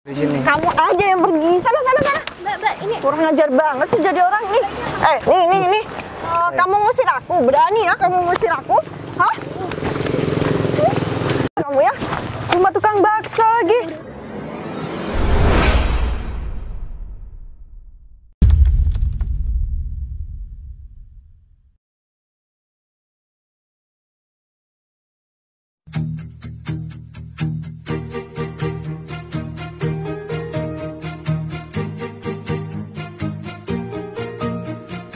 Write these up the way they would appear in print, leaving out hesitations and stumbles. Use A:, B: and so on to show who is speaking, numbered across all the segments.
A: Di sini.
B: Kamu aja yang pergi. Sana.
C: Mbak, ini.
B: Kurang ajar banget sih jadi orang nih. Nih. Kamu ngusir aku. Berani ya kamu ngusir aku? Hah? Kamu ya? Cuma tukang bakso lagi.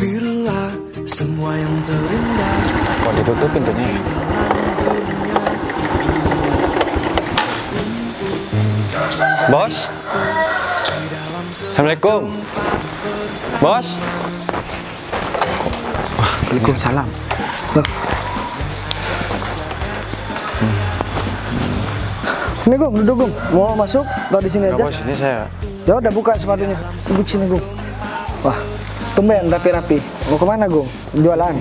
D: Bila semua yang terindah.
A: Kok ditutup pintunya ya? Bos? Assalamualaikum. Bos?
D: Waalaikumsalam. Loh. Ini Gung, duduk Gung. Mau masuk? Atau di sini aja?
A: Bos, ini saya.
D: Ya udah buka sepatunya. Duduk sini Gung. Wah, tumben rapi-rapi. Mau kemana Gung? Jualan?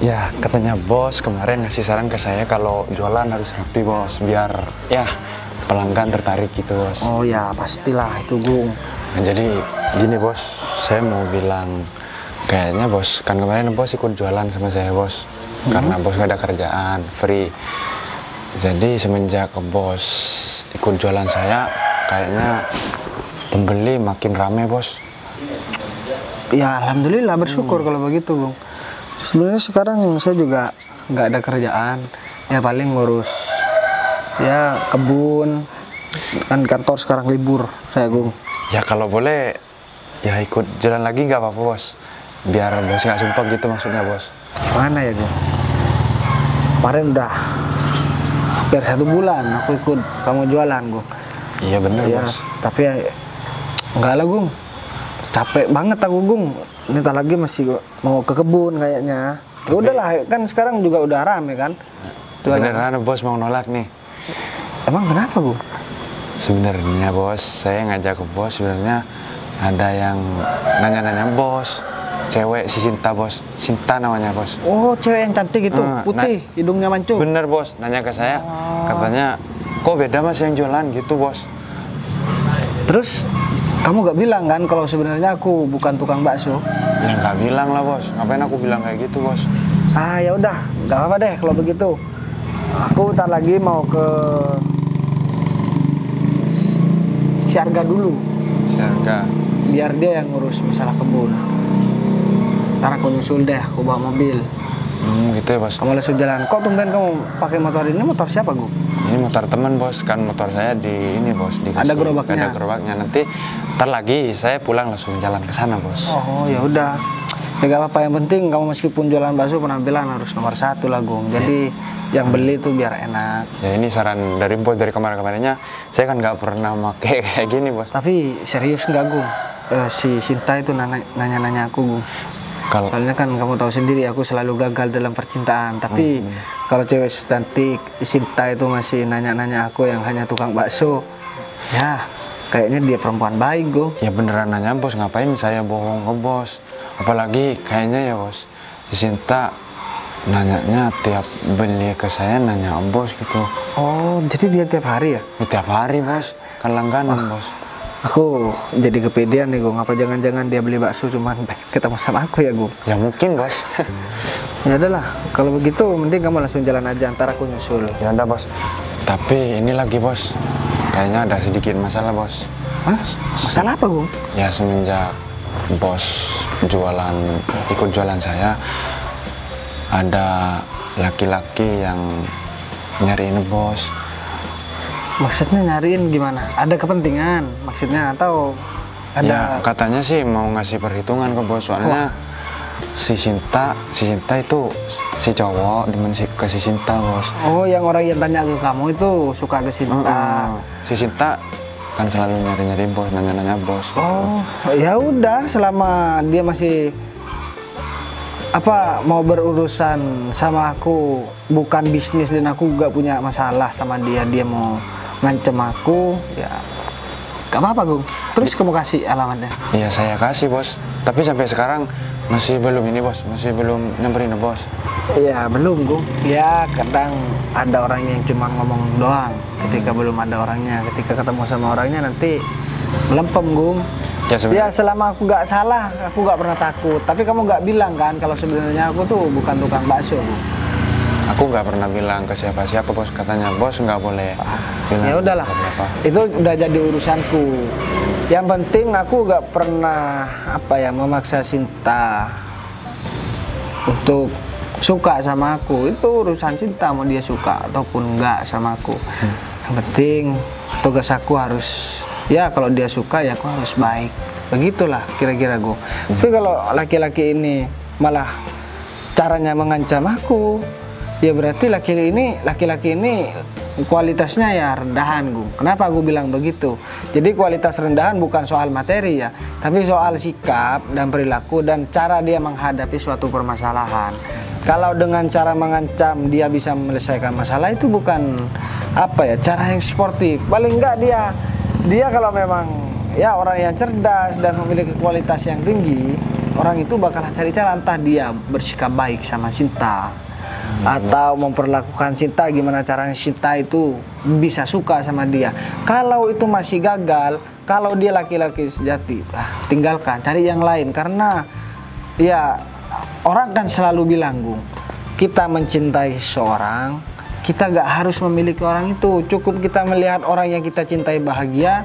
A: Ya, katanya bos kemarin ngasih saran ke saya kalau jualan harus rapi bos, biar ya pelanggan tertarik gitu bos.
D: Oh ya, pastilah itu Gung.
A: Nah, jadi gini bos, saya mau bilang kayaknya bos, kan kemarin bos ikut jualan sama saya bos, karena bos gak ada kerjaan, free. Jadi semenjak bos ikut jualan saya, kayaknya pembeli makin rame bos.
D: Ya alhamdulillah bersyukur kalau begitu Gung. Sebenarnya sekarang saya juga nggak ada kerjaan, ya paling ngurus ya kebun, kan kantor sekarang libur saya Gung.
A: Ya kalau boleh ya ikut jalan lagi nggak apa-apa bos, biar bos nggak sumpah gitu maksudnya bos.
D: Mana ya Gung? Kemarin udah hampir 1 bulan aku ikut kamu jualan Gung.
A: Iya bener
D: Ya,
A: bos.
D: tapi ya enggak lah Gung. Capek banget aku Gung. Ntar lagi masih mau ke kebun kayaknya. Ya udahlah, kan sekarang juga udah rame kan.
A: Beneran bos mau nolak nih.
D: Emang kenapa Gung?
A: Sebenarnya bos, saya ngajak ke bos sebenarnya ada yang nanya-nanya bos. Cewek si Sinta bos, Sinta namanya bos.
D: Oh, cewek yang cantik itu, putih, hidungnya mancung.
A: Bener bos, nanya ke saya, katanya kok beda mas yang jualan gitu bos.
D: Terus kamu gak bilang kan kalau sebenarnya aku bukan tukang bakso?
A: Ya nggak bilang lah bos, ngapain aku bilang kayak gitu bos.
D: Ah ya udah, nggak apa-apa deh kalau begitu. Aku ntar lagi mau ke Siarga dulu.
A: Siarga.
D: Biar dia yang ngurus masalah kebun. Ntar aku nyusul deh, aku bawa mobil.
A: Gitu ya bos.
D: Kamu langsung jalan. Kok tumben kamu pakai motor ini? Motor siapa Gung?
A: Ini motor teman bos, kan motor saya di ini bos, dikasih.
D: Ada gerobaknya.
A: Ada gerobaknya. Nanti ntar lagi saya pulang langsung jalan ke sana bos.
D: Oh ya udah. Ya gak apa-apa, yang penting kamu meskipun jualan bakso penampilan harus nomor 1 lah Gung. Jadi yang beli tuh biar enak.
A: Ya ini saran dari bos dari kemarin-kemarinnya, saya kan nggak pernah pakai kayak gini bos.
D: Tapi serius nggak Gung? Si Sinta itu nanya-nanya aku Gung. Soalnya kan kamu tahu sendiri aku selalu gagal dalam percintaan. Tapi kalau cewek cantik Sinta itu masih nanya-nanya aku yang hanya tukang bakso, ya kayaknya dia perempuan baik Gung.
A: Ya beneran nanya bos, ngapain saya bohong ke bos. Apalagi kayaknya ya bos, si Sinta nanyanya tiap beli ke saya nanya bos gitu.
D: Oh jadi dia tiap hari ya?
A: Ya, tiap hari bos, kan langganan bos.
D: Aku jadi kepedean nih Gung, apa jangan-jangan dia beli bakso cuman pengen ketemu sama aku ya Gung?
A: Ya mungkin bos.
D: Ya udahlah, kalau begitu mending kamu langsung jalan aja, ntar aku nyusul.
A: Ya udah bos. Tapi ini lagi bos, kayaknya ada sedikit masalah bos.
D: Hah? Masalah apa Gung?
A: Ya semenjak bos ikut jualan saya, ada laki-laki yang nyariin bos.
D: Maksudnya nyariin gimana? Ada kepentingan maksudnya atau ada?
A: Ya katanya sih mau ngasih perhitungan ke bos, soalnya si Sinta itu si cowok demen ke si Sinta bos.
D: Oh yang orang yang tanya ke kamu itu suka ke Sinta.
A: Si Sinta kan selalu nyari-nyari bos, nanya-nanya bos.
D: Oh ya udah, selama dia masih mau berurusan sama aku bukan bisnis dan aku gak punya masalah sama dia mau ngancem aku, ya gak apa-apa Gung. Terus kamu kasih alamatnya?
A: Iya saya kasih bos, tapi sampai sekarang masih belum ini bos, masih belum nyamperin bos.
D: Iya belum Gung. Ya kadang ada orang yang cuma ngomong doang ketika belum ada orangnya. Ketika ketemu sama orangnya nanti melempem, Gung.
A: Ya sebenarnya.
D: Ya selama aku nggak salah, aku nggak pernah takut. Tapi kamu nggak bilang kan kalau sebenarnya aku tuh bukan tukang bakso, Gung.
A: Aku nggak pernah bilang ke siapa-siapa, bos. Katanya bos nggak boleh bilang.
D: Ya udahlah,
A: apa.
D: itu udah jadi urusanku. Yang penting aku nggak pernah memaksa Sinta untuk suka sama aku. Itu urusan Sinta, mau dia suka ataupun enggak sama aku. Yang penting tugas aku harus, ya kalau dia suka ya aku harus baik. Begitulah kira-kira gue. Tapi kalau laki-laki ini malah caranya mengancam aku, ya berarti laki-laki ini kualitasnya ya rendahan, Gung. Kenapa gue bilang begitu? Jadi kualitas rendahan bukan soal materi ya, tapi soal sikap dan perilaku dan cara dia menghadapi suatu permasalahan. Kalau dengan cara mengancam dia bisa menyelesaikan masalah, itu bukan cara yang sportif. Paling enggak dia kalau memang ya orang yang cerdas dan memiliki kualitas yang tinggi, orang itu bakalan cari cara, entah dia bersikap baik sama Sinta atau memperlakukan Sinta gimana caranya Sinta itu bisa suka sama dia. Kalau itu masih gagal, kalau dia laki-laki sejati, tinggalkan, cari yang lain. Karena ya orang kan selalu bilang, Gung, kita mencintai seseorang, kita gak harus memiliki orang itu. Cukup kita melihat orang yang kita cintai bahagia,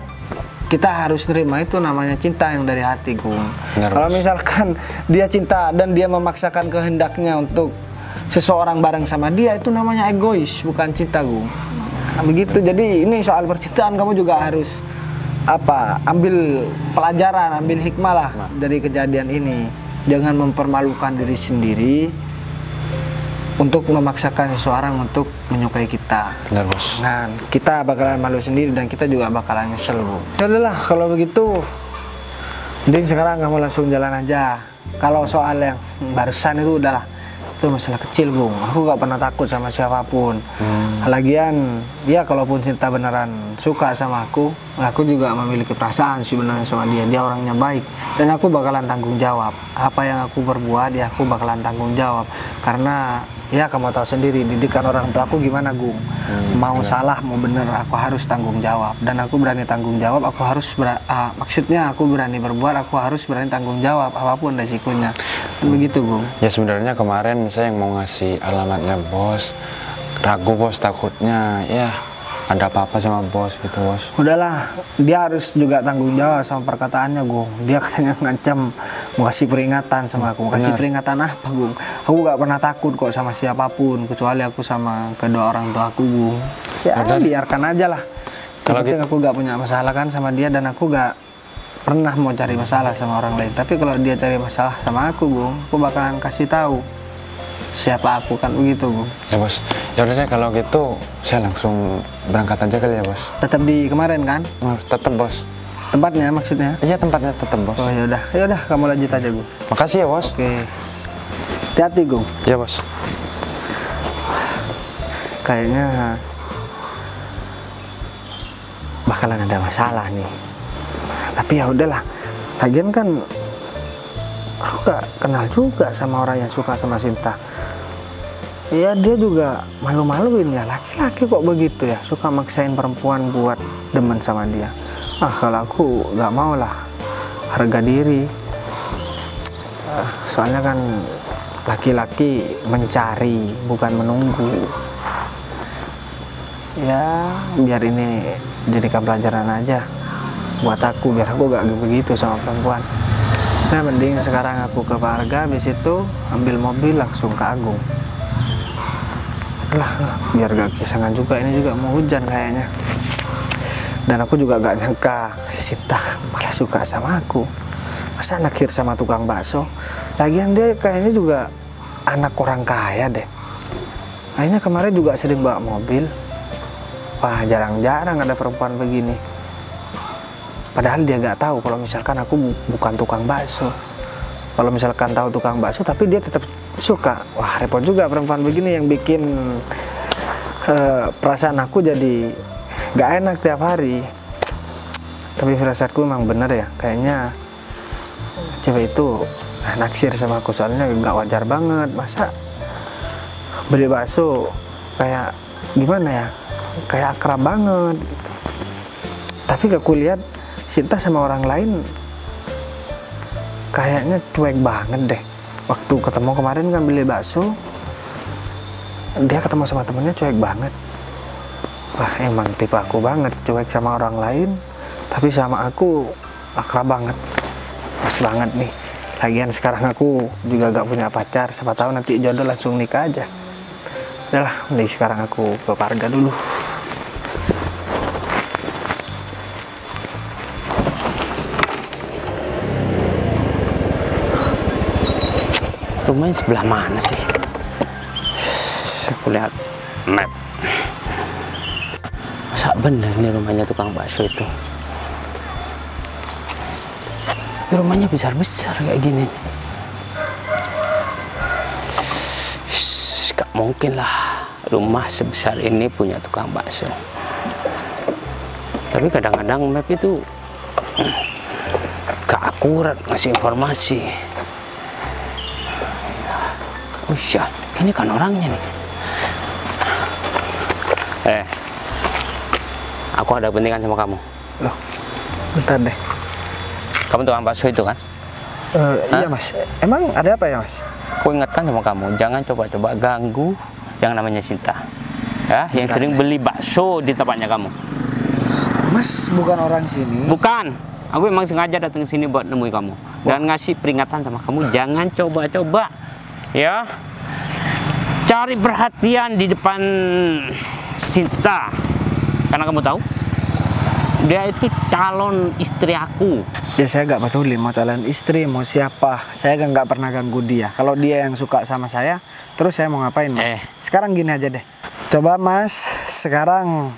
D: kita harus nerima. Itu namanya cinta yang dari hati, Gung. Kalau misalkan dia cinta dan dia memaksakan kehendaknya untuk seseorang bareng sama dia, itu namanya egois, bukan cinta, Gung. Begitu. Jadi ini soal percintaan kamu juga harus ambil pelajaran, ambil hikmah lah dari kejadian ini. Jangan mempermalukan diri sendiri untuk memaksakan seseorang untuk menyukai kita.
A: Benar, bos.
D: Nah, kita bakalan malu sendiri dan kita juga bakalan nyesel, Bu. Ya udahlah, kalau begitu mending sekarang kamu langsung jalan aja. Kalau soal yang barusan itu udahlah, itu masalah kecil, Bung. Aku gak pernah takut sama siapapun. Lagian dia kalaupun Sinta beneran suka sama aku juga memiliki perasaan sebenarnya sama dia. Dia orangnya baik dan aku bakalan tanggung jawab. Apa yang aku berbuat ya aku bakalan tanggung jawab. Karena ya kamu tahu sendiri didikan orang tua aku gimana, Gung. Mau salah mau bener aku harus tanggung jawab, dan aku berani tanggung jawab. Aku harus maksudnya aku berani berbuat, aku harus berani tanggung jawab apapun resikonya. Begitu, Gung.
A: Ya sebenarnya kemarin saya yang mau ngasih alamatnya bos, ragu bos, takutnya ya ada apa-apa sama bos gitu, bos.
D: Udahlah, dia harus juga tanggung jawab sama perkataannya, Gung. Dia katanya ngancam mau kasih peringatan sama aku. Mau kasih peringatan apa, Gung? Aku gak pernah takut kok sama siapapun, kecuali aku sama kedua orang tua aku, Gung. Ya biarkan aja lah. Kalau gitu aku gak punya masalah kan sama dia, dan aku gak pernah mau cari masalah sama orang lain. Tapi kalau dia cari masalah sama aku, Gung, aku bakalan kasih tahu siapa aku, kan begitu, Gung.
A: Ya, bos. Ya udah deh, kalau gitu saya langsung berangkat aja kali ya, bos.
D: Tetap di kemarin kan?
A: Tetap, bos.
D: Tempatnya maksudnya?
A: Iya, tempatnya tetap, bos.
D: Oh ya udah kamu lanjut aja, Gung.
A: Makasih ya, bos.
D: Oke. Hati-hati, Gung.
A: Iya, bos.
D: Kayaknya bakalan ada masalah nih. Tapi ya udahlah. Lagian kan aku gak kenal juga sama orang yang suka sama Sinta. Ya dia juga malu-maluin ya, laki-laki kok begitu ya, suka maksain perempuan buat demen sama dia. Kalau aku gak mau lah, harga diri. Soalnya kan laki-laki mencari bukan menunggu. Ya biar ini jadikan pelajaran aja buat aku, biar aku gak begitu sama perempuan. Nah mending sekarang aku ke Pak Arga, habis itu ambil mobil langsung ke Agung lah, biar gak kisangan juga. Ini juga mau hujan kayaknya, dan aku juga gak nyangka si Sinta malah suka sama aku. Masa naksir sama tukang bakso? Lagian dia kayaknya juga anak orang kaya deh. Kayaknya kemarin juga sering bawa mobil. Wah, jarang-jarang ada perempuan begini. Padahal dia gak tahu kalau misalkan aku bukan tukang bakso. Kalau misalkan tahu tukang bakso tapi dia tetap suka. Wah, repot juga perempuan begini yang bikin perasaan aku jadi gak enak tiap hari. Tapi firasatku memang bener ya, kayaknya cewek itu naksir sama aku. Soalnya gak wajar banget, masa beli bakso kayak gimana ya, kayak akrab banget gitu. Tapi aku lihat Sinta sama orang lain kayaknya cuek banget deh. Waktu ketemu kemarin kan beli bakso, dia ketemu sama temennya cuek banget. Wah, emang tipe aku banget, cuek sama orang lain, tapi sama aku akrab banget. Pas banget nih. Lagian sekarang aku juga gak punya pacar, siapa tahu nanti jodoh langsung nikah aja. Udahlah, mending sekarang aku ke Parga dulu.
C: Rumahnya sebelah mana sih? Aku lihat map. Masa bener nih rumahnya tukang bakso itu? Tapi rumahnya besar-besar kayak gini. Gak mungkin lah rumah sebesar ini punya tukang bakso. Tapi kadang-kadang map itu gak akurat ngasih informasi. Oh iya, ini kan orangnya nih. Aku ada kepentingan sama kamu.
D: Loh, bentar deh.
C: Kamu tukang bakso itu kan?
D: Iya mas, emang ada apa ya mas?
C: Aku ingatkan sama kamu, jangan coba-coba ganggu yang namanya Sinta. Ya, yang sering beli bakso di tempatnya kamu.
D: Mas bukan orang sini.
C: Bukan, aku emang sengaja datang ke sini buat nemui kamu. Dan ngasih peringatan sama kamu, jangan coba-coba. Ya, cari perhatian di depan Sinta, karena kamu tahu dia itu calon istri aku.
D: Ya saya gak peduli mau calon istri mau siapa, saya kan gak pernah ganggu dia. Kalau dia yang suka sama saya, terus saya mau ngapain mas? Sekarang gini aja deh, coba mas sekarang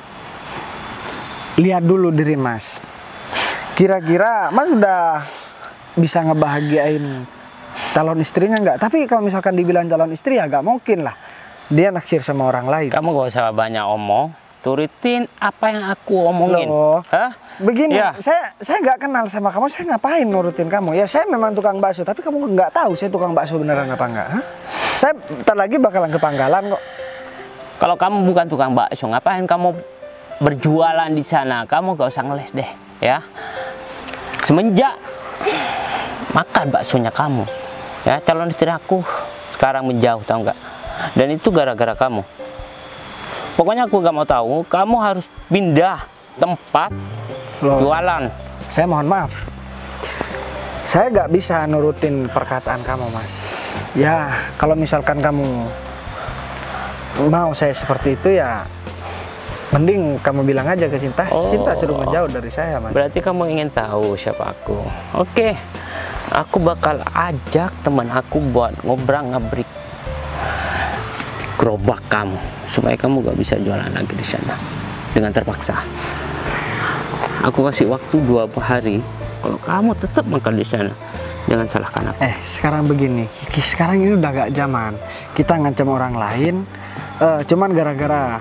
D: lihat dulu diri mas. Kira-kira mas udah bisa ngebahagiain calon istrinya nggak? Tapi kalau misalkan dibilang calon istri ya nggak mungkin lah. Dia naksir sama orang lain.
C: Kamu gak usah banyak omong, turutin apa yang aku omongin.
D: Loh, begini,
C: Ya.
D: saya nggak kenal sama kamu, saya ngapain nurutin kamu? Ya saya memang tukang bakso, tapi kamu nggak tahu saya tukang bakso beneran apa enggak? Hah? Saya ntar lagi bakalan ke Panggalan kok.
C: Kalau kamu bukan tukang bakso, ngapain kamu berjualan di sana? Kamu gak usah ngeles deh, ya. Semenjak makan baksonya kamu, ya, calon istri aku sekarang menjauh, tahu nggak? Dan itu gara-gara kamu. Pokoknya aku gak mau tahu, kamu harus pindah tempat jualan.
D: Saya mohon maaf, saya nggak bisa nurutin perkataan kamu mas. Ya kalau misalkan kamu mau saya seperti itu ya mending kamu bilang aja ke Sinta. Sinta suruh ngejauh dari saya mas.
C: Berarti kamu ingin tahu siapa aku? Oke, aku bakal ajak teman aku buat ngobrol-ngabrik gerobak kamu supaya kamu gak bisa jualan lagi di sana dengan terpaksa. Aku kasih waktu 2 hari. Kalau kamu tetap makan di sana, jangan salahkan aku.
D: Sekarang begini, sekarang ini udah gak zaman kita ngancam orang lain. Cuman gara-gara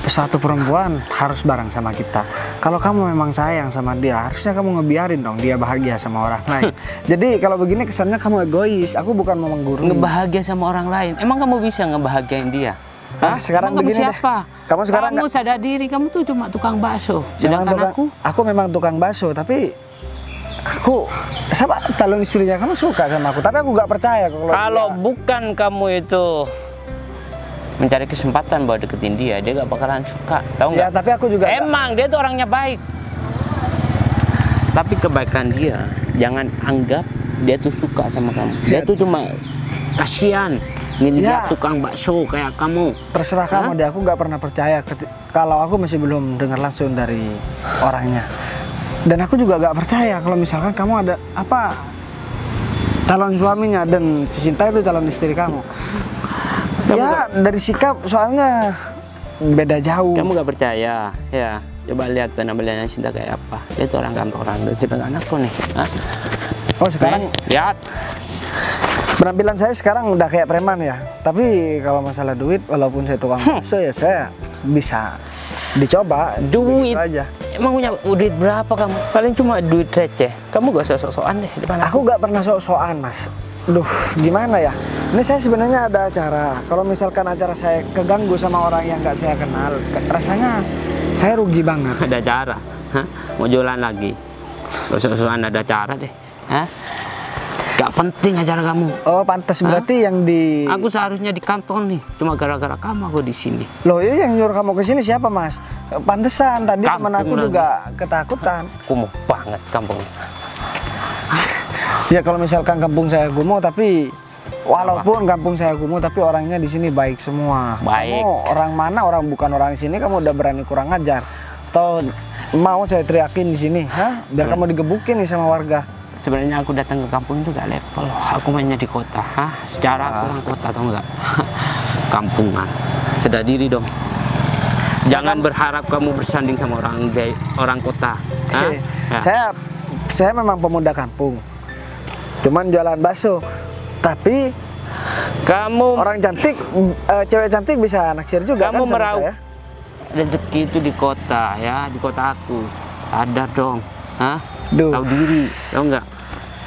D: satu perempuan harus bareng sama kita. Kalau kamu memang sayang sama dia, harusnya kamu ngebiarin dong dia bahagia sama orang lain. Jadi kalau begini kesannya kamu egois. Aku bukan mau menggurui.
C: Ngebahagia sama orang lain? Emang kamu bisa ngebahagiain dia?
D: Sekarang
C: emang
D: begini
C: kamu siapa?
D: deh. Kamu sekarang
C: kamu sadar diri, kamu tuh cuma tukang bakso. Sedangkan
D: aku memang tukang bakso, tapi aku sama calon istrinya kamu suka sama aku, tapi aku nggak percaya
C: kalau bukan kamu itu mencari kesempatan buat deketin dia gak bakalan suka, tahu nggak?
D: Ya, tapi aku juga
C: emang dia tuh orangnya baik, tapi kebaikan dia jangan anggap dia tuh suka sama kamu. Dia tuh cuma kasihan ngelihat tukang bakso kayak kamu.
D: Terserah kamu deh, aku nggak pernah percaya kalau aku masih belum dengar langsung dari orangnya. Dan aku juga nggak percaya kalau misalkan kamu ada apa calon suaminya dan si Sinta itu calon istri kamu. Ya dari sikap soalnya beda jauh.
C: Kamu gak percaya? Ya coba lihat penampilannya Sinta kayak apa. Dia tuh orang kantoran, dan sedangkan aku nih.
D: Oh sekarang
C: lihat
D: penampilan saya sekarang udah kayak preman ya. Tapi kalau masalah duit, walaupun saya tukang bakso ya saya bisa dicoba.
C: Duit
D: aja.
C: Emang punya duit berapa kamu? Paling cuma duit receh. Kamu gak usah sok-sokan deh depan
D: aku gak pernah sok-sokan mas. Duh gimana ya, ini saya sebenarnya ada acara. Kalau misalkan acara saya keganggu sama orang yang gak saya kenal, rasanya saya rugi banget.
C: Ada acara? Hah? Mau jualan lagi? Soal ada cara deh. Hah? Gak penting acara kamu.
D: Oh, pantas berarti yang di...
C: Aku seharusnya di kantor nih. Cuma gara-gara kamu aku di sini.
D: Loh, ini yang nyuruh kamu ke sini siapa, Mas? Pantesan tadi teman aku juga ketakutan.
C: Kumuh banget kampung.
D: Ya kalau misalkan kampung saya kumuh, tapi walaupun kampung saya kumuh, tapi orangnya di sini baik semua.
C: Baik.
D: Kamu orang mana? Orang bukan orang sini, kamu udah berani kurang ajar. Atau mau saya teriakin di sini, hah? Biar kamu digebukin nih sama warga.
C: Sebenarnya aku datang ke kampung itu gak level. Aku mainnya di kota. Hah? Secara aku orang kota atau enggak? Kampungan. Sedar diri dong. Jangan berharap kamu bersanding sama orang kota. Hah? Ya.
D: Saya memang pemuda kampung. Cuman jualan bakso. Tapi
C: kamu
D: orang cantik, cewek cantik bisa naksir juga
C: kamu
D: kan sama
C: meraup
D: saya.
C: rezeki itu di kota ya, di kota aku. Sadar dong. Hah?
D: Duh.
C: Tahu diri, tahu enggak?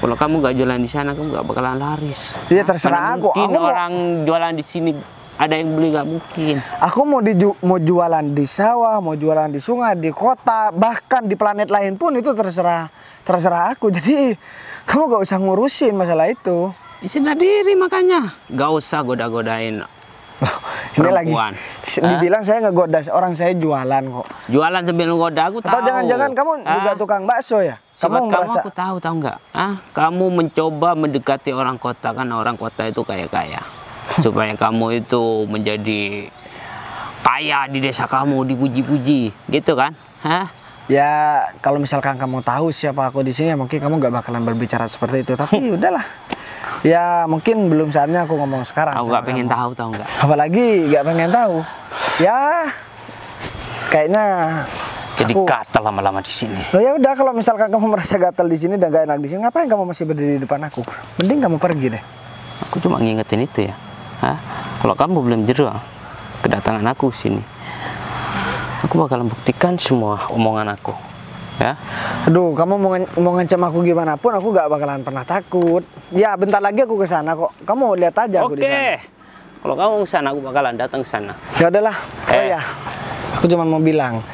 C: Kalau kamu gak jualan di sana, kamu gak bakalan laris.
D: Iya terserah
C: Mana
D: aku.
C: Mungkin
D: Aku
C: orang jualan di sini ada yang beli, gak mungkin.
D: Aku mau jualan di sawah, mau jualan di sungai, di kota, bahkan di planet lain pun itu terserah aku. Jadi kamu gak usah ngurusin masalah itu.
C: Sadar diri makanya. Gak usah goda-godain
D: Ini lagi
C: perempuan.
D: dibilang saya ngegoda, orang saya jualan kok.
C: Jualan sambil goda, aku tahu.
D: Atau jangan-jangan kamu juga tukang bakso ya?
C: Kamu merasa... aku tahu nggak? Kamu mencoba mendekati orang kota, kan orang kota itu kaya-kaya. Supaya kamu itu menjadi kaya di desa kamu, dipuji-puji, gitu kan?
D: Ya kalau misalkan kamu tahu siapa aku di sini, mungkin kamu nggak bakalan berbicara seperti itu. Tapi udahlah. Ya mungkin belum saatnya aku ngomong sekarang.
C: Aku nggak pengen tahu nggak?
D: Apalagi nggak pengen tahu. Ya kayaknya
C: jadi gatal lama-lama di sini.
D: Loh ya udah, kalau misalkan kamu merasa gatal di sini dan gak enak di sini, ngapain kamu masih berdiri di depan aku? Mending kamu pergi deh.
C: Aku cuma ngingetin itu ya. Kalau kamu belum jerah kedatangan aku sini, aku bakalan buktikan semua omongan aku. Ya.
D: Aduh, kamu mau ngancam aku gimana pun, aku gak bakalan pernah takut. Ya bentar lagi aku ke sana kok. Kamu lihat aja aku di sana.
C: Kalau kamu ke sana, aku bakalan datang ke sana.
D: Ya udahlah. Oh ya, aku cuma mau bilang,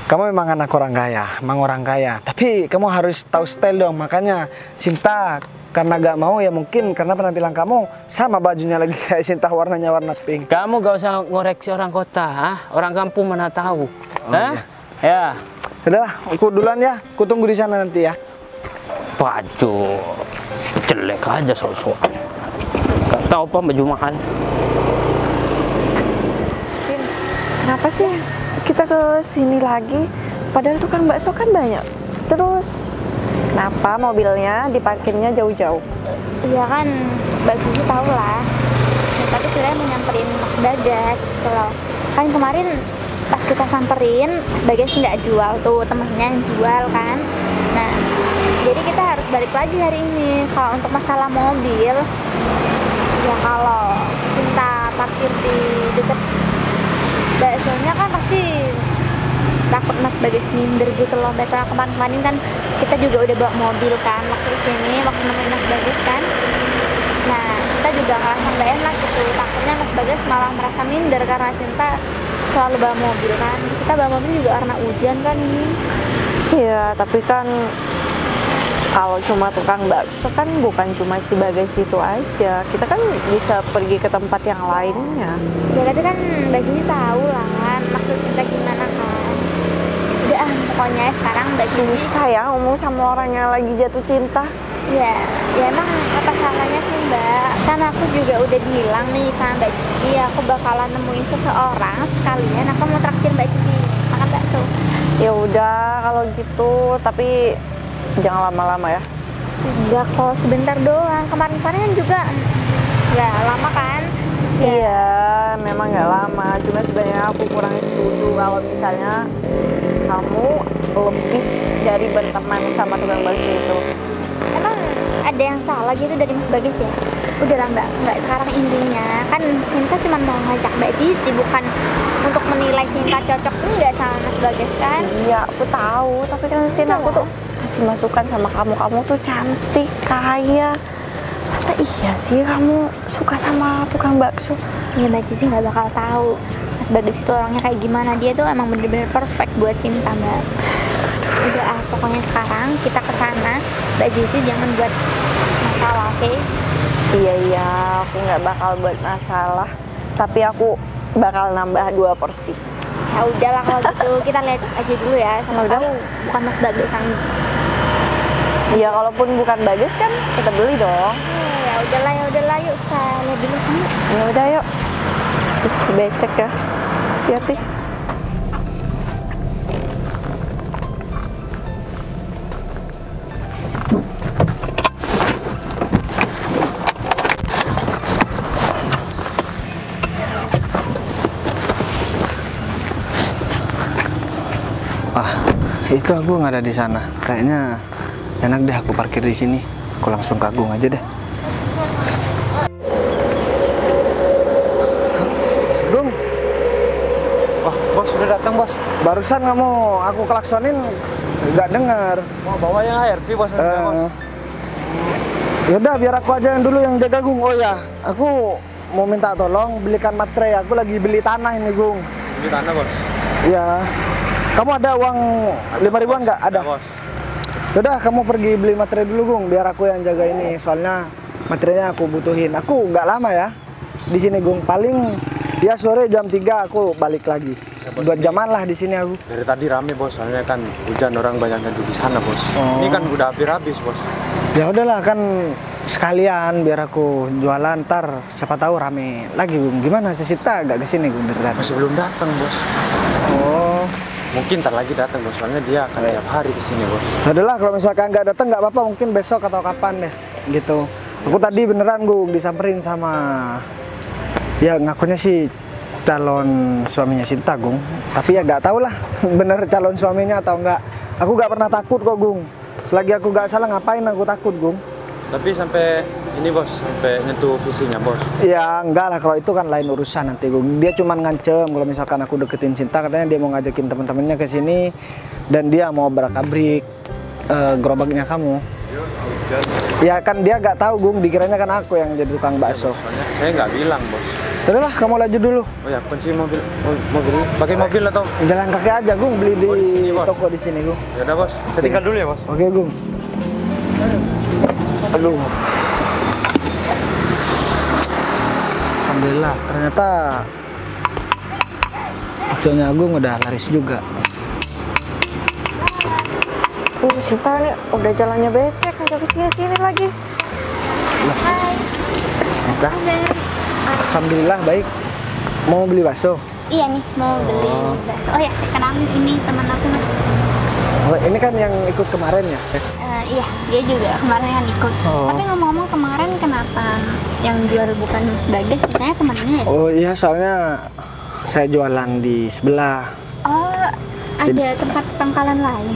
D: kamu memang anak orang kaya, memang orang kaya. Tapi kamu harus tahu style dong. Makanya Sinta karena gak mau, ya mungkin karena penampilan kamu sama bajunya lagi kayak Sinta, warnanya warna pink.
C: Kamu gak usah ngoreksi orang kota, orang kampung mana tahu.
D: Iya.
C: Ya.
D: Udahlah, aku duluan ya. Aku tunggu di sana nanti ya.
C: Baju jelek aja sok-sok. Gak tahu apa baju mahal.
B: Sin, kenapa sih kita ke sini lagi? Padahal tukang bakso kan banyak. Terus kenapa mobilnya diparkirnya jauh-jauh?
E: Iya kan, Mbak Cici tahu lah. Ya, tapi sebenarnya mau nyamperin Mas Bagas gitu loh. Kan kemarin pas kita samperin, Mas Bagas nggak jual tuh, temennya yang jual kan. Nah, jadi kita harus balik lagi hari ini. Kalau untuk masalah mobil, ya kalau Cinta parkir di dekat baksonya kan pasti takut Mas Bagas minder gitu loh. Biasanya kemarin kan kita juga udah bawa mobil kan waktu kesini, waktu nemuin Mas Bagas kan. Nah, kita juga ngerasa nggak enak gitu. Takutnya Mas Bagas malah merasa minder karena Cinta selalu bawa mobil kan. Kita bawa mobil juga karena hujan kan ini.
B: Iya, tapi kan kalau cuma tukang bakso kan bukan cuma si Bagas gitu aja. Kita kan bisa pergi ke tempat yang lainnya.
E: Ya tapi kan Mbak Cici tahu lah kan maksud kita gimana kan. Udah pokoknya sekarang Mbak Cici
B: Susah ya ngomong sama orang yang lagi jatuh cinta.
E: ya emang apa salahnya sih Mbak? Kan aku juga udah bilang nih sama Mbak Cici, aku bakalan nemuin seseorang sekalian aku mau traktir Mbak Cici makan bakso.
B: Ya udah kalau gitu, tapi jangan lama-lama ya.
E: Enggak kok, sebentar doang. Kemarin-kemarin kan juga nggak lama kan?
B: Iya, memang nggak lama. Cuma sebenarnya aku kurang setuju kalau misalnya kamu lebih dari berteman sama tukang bakso itu.
E: Emang ada yang salah gitu dari Mas Bagas ya? Udahlah Mbak, nggak sekarang intinya kan Sinta cuma mau ngajak Mbak Cici, bukan untuk menilai Sinta cocok enggak sama Mas Bagas kan?
B: Iya, aku tahu. Tapi kan Sin, aku tuh kasih masukan sama kamu. Kamu tuh cantik, kaya. Masa iya sih kamu suka sama tukang bakso?
E: Ya Mbak Cici nggak bakal tahu Mas Bagas itu orangnya kayak gimana. Dia tuh emang bener-bener perfect buat Sinta Mbak. Udah pokoknya sekarang kita ke sana. Mbak Zizi jangan buat masalah, oke?
B: Iya, aku nggak bakal buat masalah. Tapi aku bakal nambah 2 porsi.
E: Ya udahlah kalau gitu kita lihat aja dulu ya. Sama
B: Udah.
E: tahu bukan Mas Bagas yang
B: Iya, kalaupun bukan Bagas kan kita beli dong.
E: ya udahlah yuk kita lihat dulu sama.
B: Ya udah yuk. Becek ya. Hati-hati.
D: Itu aku nggak ada di sana. Kayaknya enak deh aku parkir di sini. Aku langsung ke Agung aja deh. Gung.
A: Wah, bos sudah datang, bos.
D: Barusan kamu aku klaksonin nggak dengar.
A: Mau bawa yang HRV, bos. Bos.
D: Yaudah biar aku aja yang dulu yang jaga Gung. Oh ya, aku mau minta tolong belikan materai. Aku lagi beli tanah ini Gung.
A: Di tanah, bos.
D: Iya. Kamu ada uang 5.000-an nggak? Ada.
A: Bos.
D: Yaudah kamu pergi beli materai dulu Gung. Biar aku yang jaga ini. Soalnya materinya aku butuhin. Aku nggak lama ya di sini Gung. Paling ya sore jam 3 aku balik lagi. 2 jaman lah di sini aku.
A: Dari tadi rame, bos. Soalnya kan hujan, orang banyak yang di sana, bos.
D: Oh.
A: Ini kan udah habis, bos.
D: Ya udahlah kan sekalian biar aku jualan ntar siapa tahu rame lagi Gung. Gimana Sita agak kesini Gung dari tadi?
A: Masih belum datang, bos.
D: Oh.
A: Mungkin ntar lagi datang, bos. Soalnya dia akan tiap hari ke sini, bos.
D: Adalah kalau misalkan nggak datang nggak apa-apa, mungkin besok atau kapan deh gitu. Aku tadi beneran Gung disamperin sama ya ngakunya sih calon suaminya Sinta Gung. Tapi ya nggak tahu lah bener calon suaminya atau enggak. Aku nggak pernah takut kok Gung. Selagi aku nggak salah ngapain aku takut Gung.
A: Tapi sampai ini, bos, sampai nyentuh visinya, bos.
D: Ya enggak lah, kalau itu kan lain urusan nanti Gung. Dia cuman ngancem kalau misalkan aku deketin Sinta, katanya dia mau ngajakin teman-temannya ke sini dan dia mau berak-abrik gerobaknya kamu. Ya kan dia nggak tahu Gung, dikiranya kan aku yang jadi tukang bakso.
A: Soalnya saya nggak bilang, bos.
D: Udahlah kamu laju dulu.
A: Oh ya, kunci mobil, pakai mobil atau?
D: Jalan kaki aja Gung, beli di
A: Oh, di sini, bos.
D: toko di sini Gung.
A: Ya udah, bos. Saya tinggal dulu ya, bos.
D: Oke Gung. Aduh. Alhamdulillah, ternyata baksonya Agung udah laris juga.
B: Sinta nih udah jalannya becek, ngajak ke sini lagi.
E: Hai.
D: Sinta,
E: Kabar?
D: alhamdulillah baik. Mau beli bakso?
E: Iya nih mau beli bakso. Oh ya, kenalin ini teman aku Mas.
D: Oh, ini kan yang ikut kemarin ya?
E: Iya, dia juga kemarin kan ikut.
D: Oh.
E: Tapi ngomong-ngomong kemarin kenapa yang jual bukan Mas Bagas, katanya temannya ya?
D: Oh iya, soalnya saya jualan di sebelah.
E: Oh, ada tempat pangkalan lain.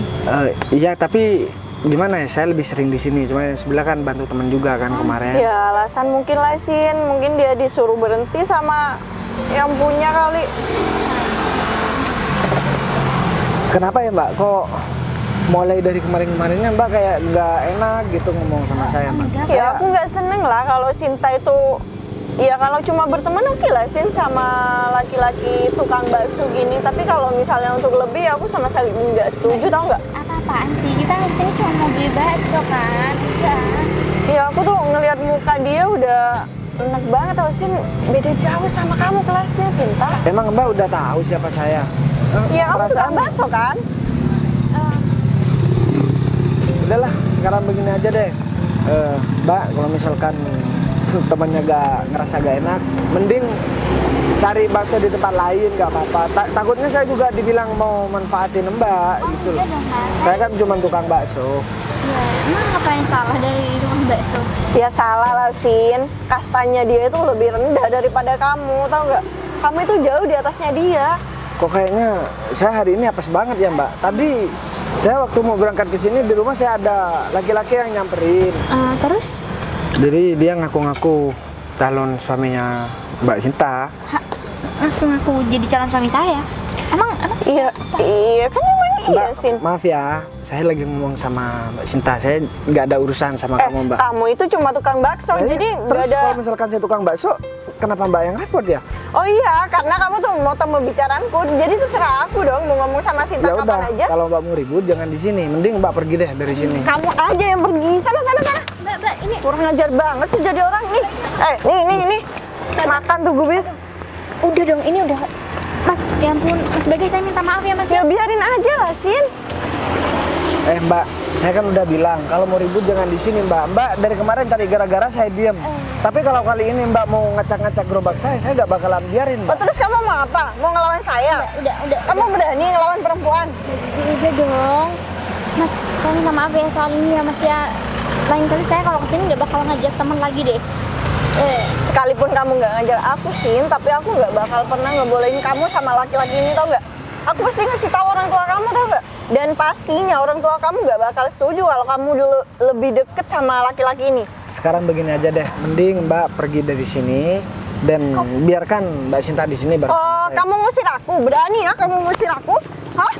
D: Iya, tapi gimana ya? Saya lebih sering di sini. Cuma yang sebelah kan bantu teman juga kan kemarin.
B: Ya alasan mungkin lah Sin, mungkin dia disuruh berhenti sama yang punya kali.
D: Kenapa ya Mbak? Kok mulai dari kemarin-kemarinnya Mbak kayak nggak enak gitu ngomong sama saya Mbak?
B: Ya aku nggak seneng lah kalau Sinta itu, ya kalau cuma berteman oke lah Sin sama laki-laki tukang bakso gini. Tapi kalau misalnya untuk lebih aku sama sekali nggak setuju, tau nggak?
E: Apa-apaan sih? Kita kesini cuma mau beli bakso kan? Enggak.
B: Ya aku tuh ngelihat muka dia udah enak banget tau Sin, beda jauh sama kamu kelasnya Sinta.
D: Emang Mbak udah tahu siapa saya?
B: Ya kamu tukang bakso kan?
D: Udahlah, sekarang begini aja deh. Mbak, kalau misalkan temannya ngerasa gak enak, mending cari bakso di tempat lain, gak apa-apa. Takutnya saya juga dibilang mau manfaatin Mbak gitu loh.
E: Enggak dong Mas.
D: Saya kan cuma tukang bakso.
E: Ya, emang apa yang salah dari tukang bakso?
B: Ya salah lah Sin, kastanya dia itu lebih rendah daripada kamu, tau nggak? Kamu itu jauh di atasnya dia.
D: Kok kayaknya saya hari ini apes banget ya Mbak. Tadi saya waktu mau berangkat ke sini di rumah saya ada laki-laki yang nyamperin.
E: Terus?
D: Jadi dia ngaku-ngaku calon suaminya Mbak Sinta.
E: Ngaku-ngaku jadi calon suami saya. Emang sih?
B: Iya kan emang Iya, Sin.
D: Maaf ya, saya lagi ngomong sama Mbak Sinta. Saya nggak ada urusan sama kamu, Mbak.
B: Kamu itu cuma tukang bakso,
D: Nah,
B: jadi nggak
D: terus
B: ada.
D: kalau misalkan saya tukang bakso, kenapa Mbak yang repot ya?
B: Oh iya, karena kamu tuh mau pembicaraanku, jadi terserah aku dong mau ngomong sama Sinta
D: Ya
B: kapan
D: udah,
B: aja.
D: kalau Mbak mau ribut jangan di sini. Mending Mbak pergi deh dari sini.
B: Kamu aja yang pergi sana.
E: Mbak, ini
B: Kurang ajar banget sih jadi orang nih. Nih. Makan tuh gubis.
E: udah dong, ini udah. Mas, ya ampun, Mas Bagas, saya minta maaf ya Mas.
B: Ya biarin aja lah, Sin.
D: Mbak, saya kan udah bilang kalau mau ribut jangan di sini, Mbak. Mbak dari kemarin cari gara-gara saya diem. Tapi kalau kali ini Mbak mau ngacak-ngacak gerobak saya nggak bakalan biarin,
B: Oh,
D: Mbak.
B: terus kamu mau apa? Mau ngelawan saya?
E: Udah.
B: Kamu berani ngelawan perempuan?
E: Udah dong. Mas, saya minta maaf ya soal ini ya Mas ya. Lain kali saya kalau kesini nggak bakal ngajak teman lagi deh.
B: Sekalipun kamu nggak ngajak aku, Sin, tapi aku nggak bakal pernah ngebolehin kamu sama laki-laki ini, tau nggak? Aku pasti ngasih tahu orang tua kamu, tau nggak? Dan pastinya orang tua kamu nggak bakal setuju kalau kamu dulu lebih deket sama laki-laki ini.
D: Sekarang begini aja deh, mending Mbak pergi dari sini dan biarkan Mbak Sinta di sini bareng sama
B: Oh,
D: saya.
B: kamu ngusir aku? Berani ya kamu ngusir aku? Hah?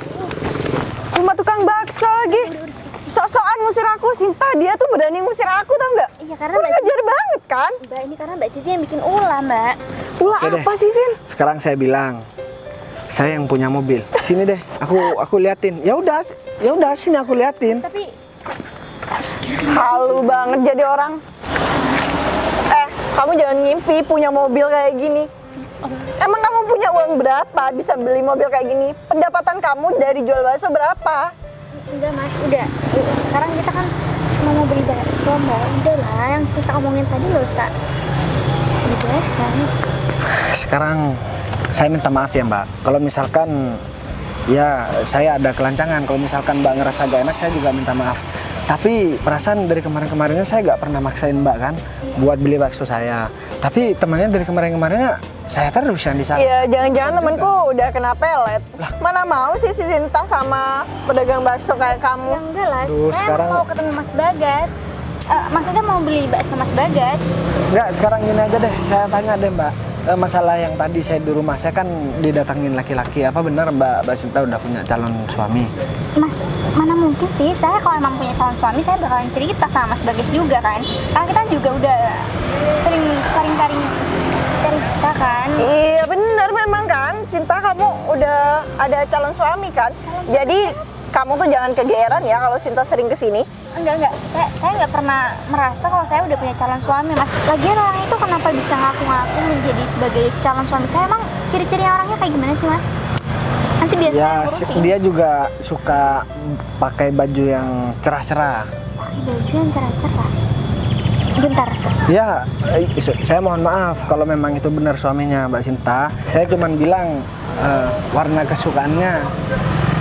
B: Cuma tukang bakso lagi. Sok-sokan ngusir aku, Sinta. Dia tuh berani ngusir aku, tau nggak?
E: Iya, karena
B: Kurang
E: Mbak
B: ajar banget kan?
E: Mbak, ini karena Mbak Sisi yang bikin ulah, Mbak.
B: Ulah
D: Oke deh.
B: apa sih, Sin?
D: Sekarang saya bilang, saya yang punya mobil. Sini deh, aku liatin. Ya udah sini aku liatin.
E: Tapi
B: Halu banget jadi orang. Kamu jangan ngimpi punya mobil kayak gini. Emang kamu punya uang berapa bisa beli mobil kayak gini? Pendapatan kamu dari jual bakso berapa?
E: enggak Mas, udah. Sekarang kita kan mau beli bakso, Mbak. Udah lah, yang kita omongin tadi nggak usah dibahas.
D: Sekarang saya minta maaf ya Mbak. Kalau misalkan ya saya ada kelancangan, kalau misalkan Mbak ngerasa gak enak, saya juga minta maaf. Tapi perasaan dari kemarin-kemarinnya saya gak pernah maksain Mbak kan buat beli bakso saya. Tapi temannya dari kemarin-kemarinnya saya terus yang di sana.
B: Ya jangan-jangan temanku udah kena pelet. Mana mau sih si Sinta sama pedagang bakso kayak
E: Ya
B: kamu?
E: enggak lah,
D: Aduh,
E: saya
D: sekarang-
E: mau ketemu Mas Bagas. Maksudnya mau beli bakso Mas Bagas.
D: Enggak, sekarang gini aja deh, saya tanya deh Mbak. Masalah yang tadi saya di rumah, saya kan didatangin laki-laki. Apa benar Mbak Sinta udah punya calon suami?
E: Mas, mana mungkin sih, saya kalau emang punya calon suami, saya bakalan cerita sama Mas Bagas juga kan. Karena kita juga udah sering cerita kan.
B: Iya bener memang kan, Sinta kamu udah ada calon suami kan? Jadi kamu tuh jangan kegeeran ya kalau Sinta sering kesini.
E: Enggak. Saya nggak pernah merasa kalau saya udah punya calon suami, Mas. Lagian orang itu kenapa bisa ngaku-ngaku menjadi sebagai calon suami saya? Emang ciri-cirinya orangnya kayak gimana sih, Mas? Nanti biar saya
D: Ya,
E: urusin.
D: dia juga suka pakai baju yang cerah-cerah.
E: Pakai baju yang cerah-cerah. Bentar.
D: Ya, saya mohon maaf kalau memang itu benar suaminya Mbak Sinta. Saya cuman bilang warna kesukaannya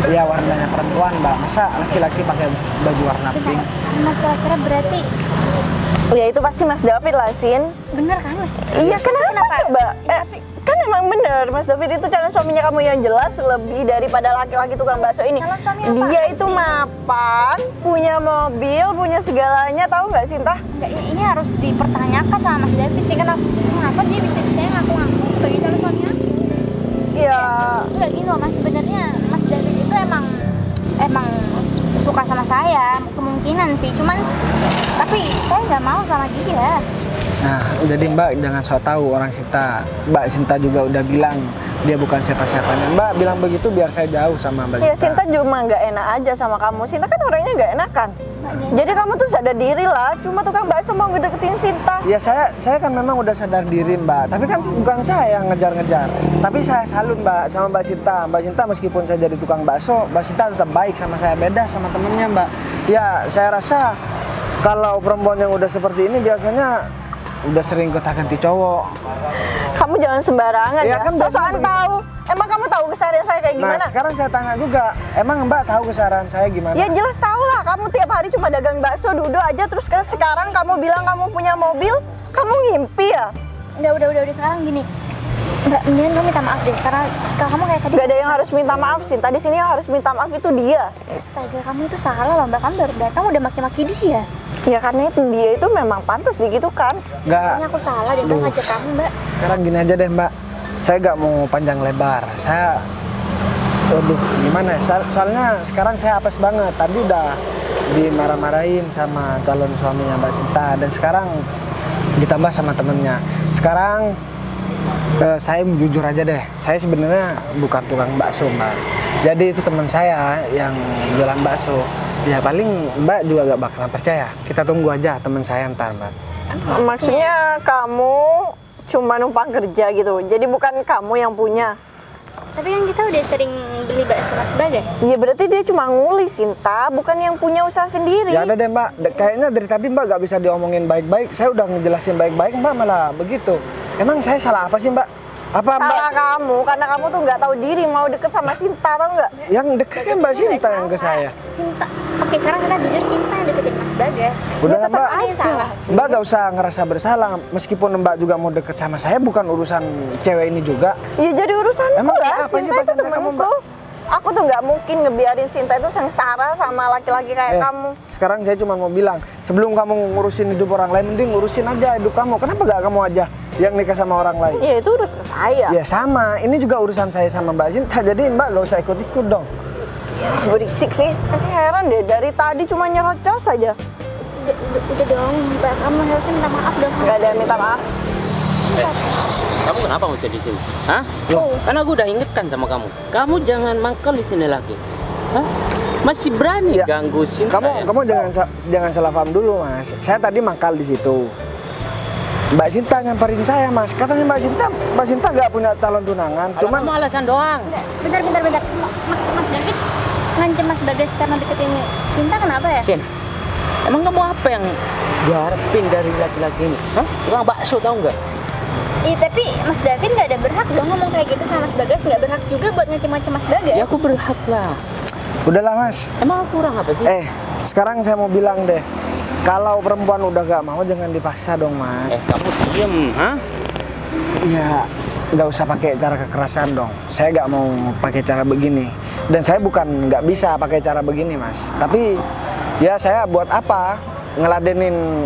D: ya warnanya perempuan, Mbak. Masa laki-laki pakai baju warna
E: Bentar.
D: pink?
E: Warna cerah-cerah berarti
B: Ya itu pasti Mas David lah, Sin.
E: bener kan, Mas?
B: Iya kenapa coba? Kan emang bener Mas David itu calon suaminya kamu yang jelas lebih daripada laki-laki tukang bakso ini.
E: Calon suami apaan
B: Dia itu
E: sih?
B: mapan, punya mobil, punya segalanya, tahu nggak Sinta?
E: Enggak, ini harus dipertanyakan sama Mas David sih. Kenapa dia bisa-bisanya ngaku-ngaku sebagai calon suami aku?
B: Ya
E: Enggak gitu loh, Mas. Sebenarnya Mas David itu emang suka sama saya, kemungkinan sih. Cuman tapi saya nggak mau sama dia.
D: Nah, udah deh Mbak, jangan so tahu orang Sinta. Mbak Sinta juga udah bilang dia bukan siapa-siapanya. Mbak bilang begitu biar saya jauh sama Mbak
B: Ya
D: Sinta.
B: Sinta cuma nggak enak aja sama kamu. Sinta kan orangnya nggak enakan. Jadi kamu tuh sadar diri lah. Cuma tukang bakso mau ngedeketin Sinta.
D: Ya saya kan memang udah sadar diri Mbak. Tapi kan bukan saya yang ngejar-ngejar. Tapi saya salut Mbak sama Mbak Sinta. Mbak Sinta meskipun saya jadi tukang bakso, Mbak Sinta tetap baik sama saya, beda sama temennya Mbak. Ya saya rasa kalau perempuan yang udah seperti ini biasanya udah sering gonta-ganti cowok.
B: Kamu jangan sembarangan
D: Ya
B: ya.
D: kan
B: Sosokan
D: begitu.
B: tahu. Emang kamu tahu keseharian saya kayak
D: Nah
B: gimana?
D: sekarang saya tanya juga, emang Mbak tahu keseharian saya gimana?
B: Ya jelas tahu lah. Kamu tiap hari cuma dagang bakso duduk aja. Terus sekarang kamu bilang kamu punya mobil. Kamu ngimpi ya?
E: Udah sekarang gini. Mbak, mendingan kamu minta maaf deh, karena sekarang kamu kayak tadi.
B: Gak ada yang harus minta maaf Sinta. Di sini yang harus minta maaf itu dia.
E: Astaga, kamu itu salah loh, Mbak. Kamu baru datang udah maki-maki dia.
B: Ya karena itu dia itu memang pantas begitu kan.
D: Nggak.
E: Kayaknya aku salah deh, Mbak,
D: Aduh.
E: ngajak kamu, Mbak.
D: Sekarang gini aja deh Mbak, saya gak mau panjang lebar. Saya Waduh, gimana ya? Soalnya sekarang saya apes banget. Tadi udah dimarah-marahin sama calon suaminya Mbak Sinta, dan sekarang ditambah sama temennya. Sekarang saya jujur aja deh, saya sebenarnya bukan tukang bakso, Mbak. Jadi itu teman saya yang jualan bakso. Ya paling Mbak juga gak bakalan percaya. Kita tunggu aja teman saya ntar, Mbak.
B: Maksudnya kamu cuma numpang kerja gitu, jadi bukan kamu yang punya.
E: Tapi kan kita udah sering beli bakso Mas Bagas.
B: Ya berarti dia cuma nguli, Sinta, bukan yang punya usaha sendiri.
D: Ya udah deh, Mbak. Kayaknya dari tadi Mbak gak bisa diomongin baik-baik. Saya udah ngejelasin baik-baik, Mbak malah begitu. Emang saya salah apa sih, Mbak? Apa Mbak?
B: Salah kamu, karena kamu tuh nggak tahu diri mau deket sama Sinta, tau nggak?
D: Yang deket kan Mbak Sinta yang ke saya.
E: Sinta. Oke, sekarang kita jujur Sinta yang deketin Mas Bagas.
D: Udah
B: Ya, tetap
D: Mbak,
E: Ini yang salah sih.
D: Mbak gak usah ngerasa bersalah. Meskipun Mbak juga mau deket sama saya, bukan urusan cewek ini juga.
B: Ya jadi urusanku
D: Emang
B: lah,
D: apa sih
B: Sinta itu
D: pacarnya kamu,
B: temenku. Aku tuh nggak mungkin ngebiarin Sinta itu sengsara sama laki-laki kayak kamu.
D: Sekarang saya cuma mau bilang, sebelum kamu ngurusin hidup orang lain, mending ngurusin aja hidup kamu. Kenapa gak kamu aja yang nikah sama orang lain?
B: Ya itu urusan saya.
D: Ya sama, ini juga urusan saya sama Mbak Sinta. Jadi Mbak gak usah ikut-ikut dong.
B: Berisik sih. Aku heran deh, dari tadi cuma nyerocos aja.
E: Udah dong, Mbak, kamu harusnya minta maaf dong.
B: Nggak ada minta maaf.
C: Kamu kenapa mau jadi sini? Hah? Karena aku udah ingetkan sama kamu. Kamu jangan mangkal di sini lagi. Hah? Masih berani
D: Ya,
C: ganggu Sinta.
D: Kamu jangan salah paham dulu, Mas. Saya tadi mangkal di situ. Mbak Sinta nyamperin saya, Mas. Katanya Mbak Sinta gak punya calon tunangan.
C: Cuman
D: Cuman
C: alasan doang.
E: Bentar. Mas David ngancem Mas Bagas karena deketin Sinta, kenapa ya?
C: Sin, emang kamu apa yang diharapin dari laki-laki ini? Hah? Tukang bakso tahu nggak?
E: Iya, tapi Mas David nggak ada berhak dong ngomong kayak gitu sama Mas Bagas. Nggak berhak juga buat ngancem-ngancem Mas Bagas.
C: Ya aku berhak lah.
D: udahlah, Mas.
C: Emang aku kurang apa sih?
D: Sekarang saya mau bilang deh. Kalau perempuan udah gak mau, jangan dipaksa dong, Mas.
C: Kamu diem, hah?
D: Ya, nggak usah pakai cara kekerasan dong. Saya nggak mau pakai cara begini. Dan saya bukan nggak bisa pakai cara begini, Mas. Tapi ya saya buat apa ngeladenin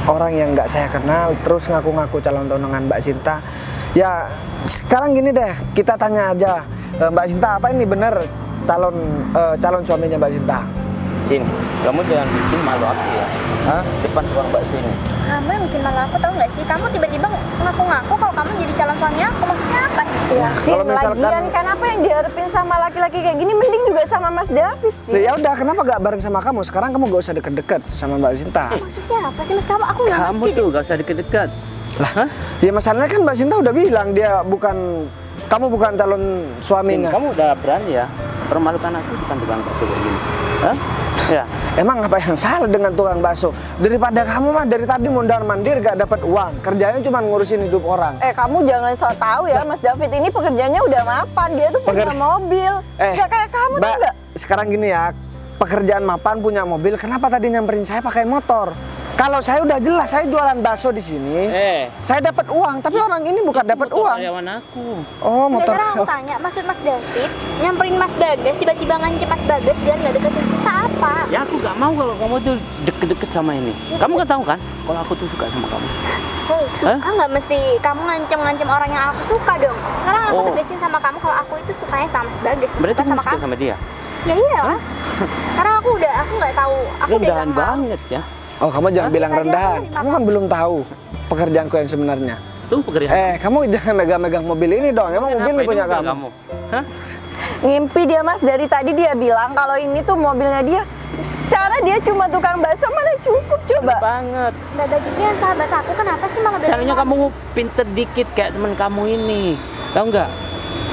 D: orang yang nggak saya kenal terus ngaku-ngaku calon tunangan Mbak Sinta. Ya sekarang gini deh, kita tanya aja Mbak Sinta, apa ini bener calon suaminya Mbak Sinta?
C: Sin, kamu jangan bikin malu aku ya. Hah? Depan tukang bakso ini.
E: Kamu yang bikin malu aku, tau nggak sih? Kamu tiba-tiba ngaku-ngaku kalau kamu jadi calon suami aku. Maksudnya apa sih?
B: Ya sih,
D: Kalau misalkan-
B: lagian kan apa yang diharapin sama laki-laki kayak gini, mending juga sama Mas David sih.
D: Ya udah, kenapa gak bareng sama kamu? Sekarang kamu gak usah deket-deket sama Mbak Sinta.
E: Maksudnya apa sih Mas? Aku nggak
C: Kamu
E: ngerti.
C: tuh gak usah deket-deket.
D: Lah, ya masalahnya kan Mbak Sinta udah bilang kamu bukan calon
C: Sin,
D: suaminya.
C: kamu udah berani ya permalukan aku depan tukang bakso kayak gini. Hah? Ya.
D: Emang apa yang salah dengan tukang bakso? Daripada kamu mah dari tadi mondar-mandir gak dapat uang, kerjanya cuma ngurusin hidup orang.
B: Kamu jangan sok tahu ya, Mas David ini pekerjaannya udah mapan, dia tuh punya mobil. Gak kayak kamu tuh
D: Mbak,
B: enggak?
D: sekarang gini ya, pekerjaan mapan punya mobil, kenapa tadi nyamperin saya pakai motor? Kalau saya udah jelas, saya jualan bakso di sini, saya dapat uang, tapi orang ini bukan dapat uang.
C: Karyawan aku.
D: Oh,
E: Nggak,
D: motor.
E: sekarang aku tanya, maksud Mas David nyamperin Mas Bagas, tiba-tiba ngancem Mas Bagas biar nggak deketin kita apa?
C: Ya aku gak mau kalau kamu tuh deket-deket sama ini. Kamu kan tahu kan kalau aku tuh suka sama kamu.
E: Hei, suka nggak mesti kamu ngancem-ngancem orang yang aku suka dong. Sekarang aku tegasin sama kamu kalau aku itu sukanya sama Mas Bagas, bukan
C: Berarti
E: sama
C: kamu suka
E: kamu.
C: sama dia?
E: Ya iyalah. Sekarang aku nggak tahu. Aku udah
C: Rendahan
E: nggak mau.
C: banget ya.
D: Oh, kamu jangan bilang
E: Tadi aku
D: rendahan.
E: dari
D: Kamu kan belum tahu pekerjaanku yang sebenarnya.
C: Tuh pekerjaan.
D: Kamu jangan megang mobil ini dong. Emang mobil ini punya kamu.
C: Hah?
B: Ngimpi dia, Mas, dari tadi dia bilang kalau ini tuh mobilnya dia. Secara dia cuma tukang bakso, mana cukup coba.
C: Banget.
E: Mbak Bagas yang sahabat aku, kenapa sih malah belain
C: Caranya
E: aku?
C: kamu pinter dikit kayak temen kamu ini. Tahu nggak?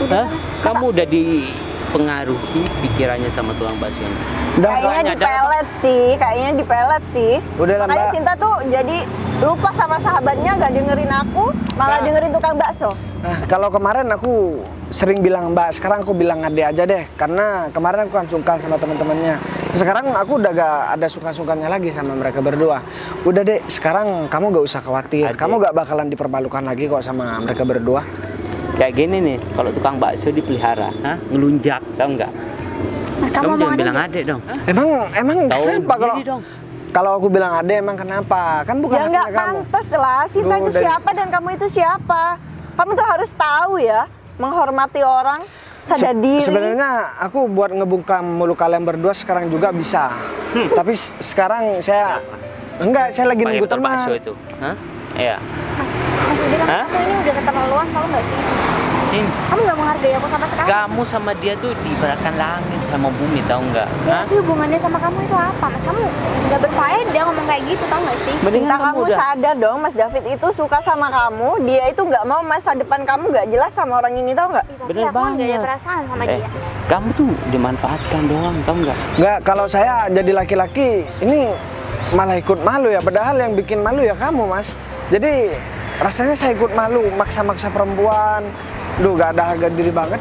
E: Udah,
C: Hah?
E: Mas.
C: Kamu udah dipengaruhi pikirannya sama tukang bakso ini.
B: Kayaknya dipelet sih.
D: Udah lah,
B: Makanya
D: Mbak.
B: Sinta tuh jadi lupa sama sahabatnya, gak dengerin aku, malah dengerin tukang bakso.
D: Nah, kalau kemarin aku sering bilang Mbak, sekarang aku bilang Ade aja deh. Karena kemarin aku kan sungkan sama teman-temannya. Sekarang aku udah gak ada suka-sukanya lagi sama mereka berdua. Udah deh, sekarang kamu gak usah khawatir.
C: Ade.
D: Kamu gak bakalan dipermalukan lagi kok sama mereka berdua.
C: Kayak gini nih, kalau tukang bakso dipelihara, ngelunjak, tahu nggak?
E: Nah,
C: Kamu jangan
E: ngomong
C: bilang
E: aja.
C: adek dong.
D: Emang
C: Tahu
D: kenapa kalau
C: diri dong.
D: kalau aku bilang Ade emang kenapa? Kan bukan
B: Ya
D: haknya
B: nggak
D: kamu.
B: pantas lah, Sinta
D: Duh,
B: itu
D: dari-
B: siapa dan kamu itu siapa. Kamu tuh harus tahu ya, menghormati orang. sadar diri.
D: Sebenarnya aku buat ngebuka mulut kalian berdua sekarang juga bisa. Tapi sekarang saya enggak, saya lagi nunggu teman.
C: bakso itu. Hah? Iya.
E: Mas Udi, kan kamu ini udah keterlaluan, tahu nggak sih?
C: Sin,
E: Kamu nggak menghargai aku sama sekali.
C: kamu sama dia tuh diibaratkan langit sama bumi, tahu nggak?
E: Ya,
C: Hah?
E: tapi hubungannya sama kamu itu apa, Mas? Kamu nggak berfaedah ngomong kayak gitu, tahu nggak sih?
C: Mendingan
B: Cinta
C: kamu
B: kamu
C: udah-
B: sadar dong, Mas David itu suka sama kamu. Dia itu nggak mau masa depan kamu nggak jelas sama orang ini, tau nggak?
E: Ih, tapi
C: Bener
E: aku kan nggak ada
C: banget.
E: perasaan sama
C: Eh,
E: dia.
C: kamu tuh dimanfaatkan doang, tahu nggak?
D: Enggak, kalau saya jadi laki-laki ini malah ikut malu ya. Padahal yang bikin malu ya kamu, Mas. Jadi rasanya saya ikut malu, maksa-maksa perempuan. Duh, gak ada harga diri banget.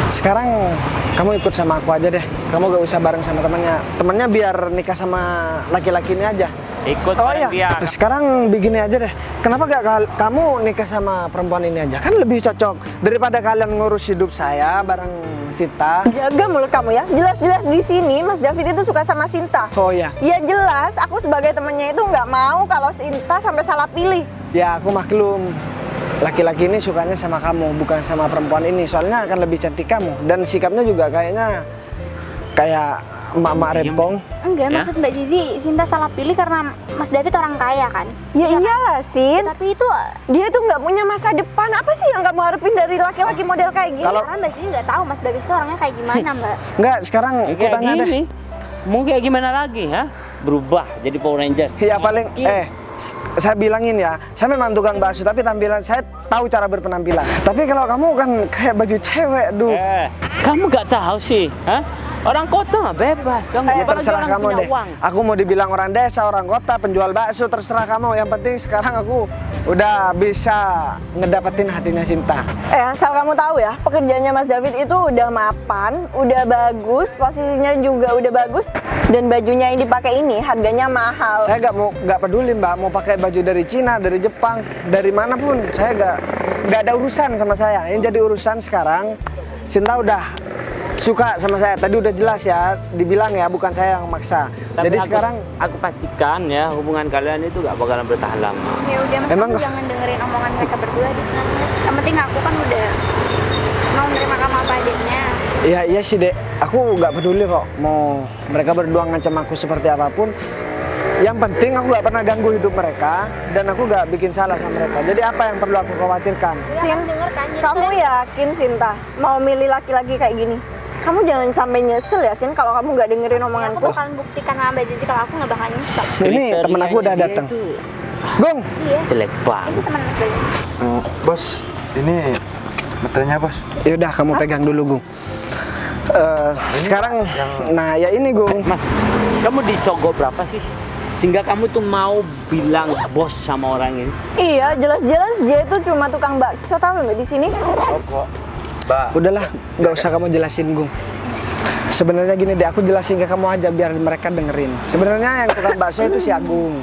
D: Sekarang kamu ikut sama aku aja deh. Kamu gak usah bareng sama temannya. Temannya biar nikah sama laki-laki ini aja.
C: Ikut
D: Oh
C: bareng
D: iya,
C: dia.
D: sekarang begini aja deh. Kenapa gak kamu nikah sama perempuan ini aja? Kan lebih cocok daripada kalian ngurus hidup saya bareng Sinta.
B: Jaga mulut kamu ya. Jelas-jelas di sini Mas David itu suka sama Sinta.
D: Oh iya,
B: Ya jelas, aku sebagai temennya itu nggak mau kalau Sinta sampai salah pilih.
D: ya aku maklum. Laki-laki ini sukanya sama kamu, bukan sama perempuan ini. Soalnya akan lebih cantik kamu. Dan sikapnya juga kayaknya kayak emak-emak rempong.
E: Enggak,
C: Ya?
E: maksud Mbak Zizi, Sinta salah pilih karena Mas David orang kaya kan?
B: Ya iyalah, Sin.
E: Tapi itu
B: Dia itu nggak punya masa depan. Apa sih yang kamu harapin dari laki-laki model kayak gini?
D: Kalau-
E: karena Mbak Zizi nggak tahu Mas Bagas itu orangnya kayak gimana, Mbak.
D: Enggak, sekarang
C: Ya,
D: aku
C: kayak
D: tanya deh.
C: gini. Mau kayak gimana lagi, ha? Berubah jadi Power Rangers.
D: Ya paling,
C: Mungkin.
D: saya bilangin ya, saya memang tukang bakso, tapi tampilan saya tahu cara berpenampilan. Tapi kalau kamu kan kayak baju cewek, duh.
C: Kamu gak tahu sih, ha? Orang kota mah bebas. Kamu
D: Ya
C: apalagi
D: terserah
C: orang
D: kamu
C: punya
D: deh.
C: uang.
D: Aku mau dibilang orang desa, orang kota, penjual bakso, terserah kamu. Yang penting sekarang aku udah bisa ngedapetin hatinya Sinta.
B: Asal kamu tahu ya, pekerjaannya Mas David itu udah mapan, udah bagus, posisinya juga udah bagus, dan bajunya yang dipakai ini harganya mahal.
D: Saya nggak peduli Mbak, mau pakai baju dari Cina, dari Jepang, dari manapun, saya nggak ada urusan sama saya. Yang jadi urusan sekarang, Sinta udah suka sama saya. Tadi udah jelas ya, dibilang ya, bukan saya yang maksa.
C: Tapi
D: Jadi
C: aku-
D: sekarang
C: aku pastikan ya hubungan kalian itu gak bakalan bertahan lama.
E: Ya udah, Mas,
D: Emang
E: kamu
D: nggak?
E: jangan dengerin omongan mereka berdua di sana. Mas. Yang penting aku kan udah mau nerima kamu apa adanya.
D: ya iya sih Dek, aku nggak peduli kok mau mereka berdua ngancam aku seperti apapun. Yang penting aku nggak pernah ganggu hidup mereka dan aku nggak bikin salah sama mereka. Jadi apa yang perlu aku khawatirkan?
B: Sin, kamu yakin Sinta mau milih laki-laki kayak gini? Kamu jangan sampai nyesel ya, Sin, kalau kamu nggak dengerin
E: Ya, aku
B: omonganku.
E: bakalan buktikan sama Mbak Zizi kalau aku nggak bakal nyesel.
D: Ini temen aku udah
C: Kriterianya
D: datang.
C: dia tuh
E: Iya,
D: Gong,
C: jelek banget.
E: itu teman Mas Bagas.
A: Bos, ini meternya bos.
D: yaudah kamu pegang dulu Gung. Sekarang, nah ya ini Gung.
C: Mas, kamu disogo berapa sih? Sehingga kamu tuh mau bilang bos sama orang ini?
B: Iya, jelas-jelas dia itu cuma tukang bakso, tahu nggak di sini?
A: Mbak,
D: Udahlah, nggak usah kamu jelasin Gung. Sebenarnya gini deh, aku jelasin ke kamu aja biar mereka dengerin. Sebenarnya yang tukang bakso itu si Agung.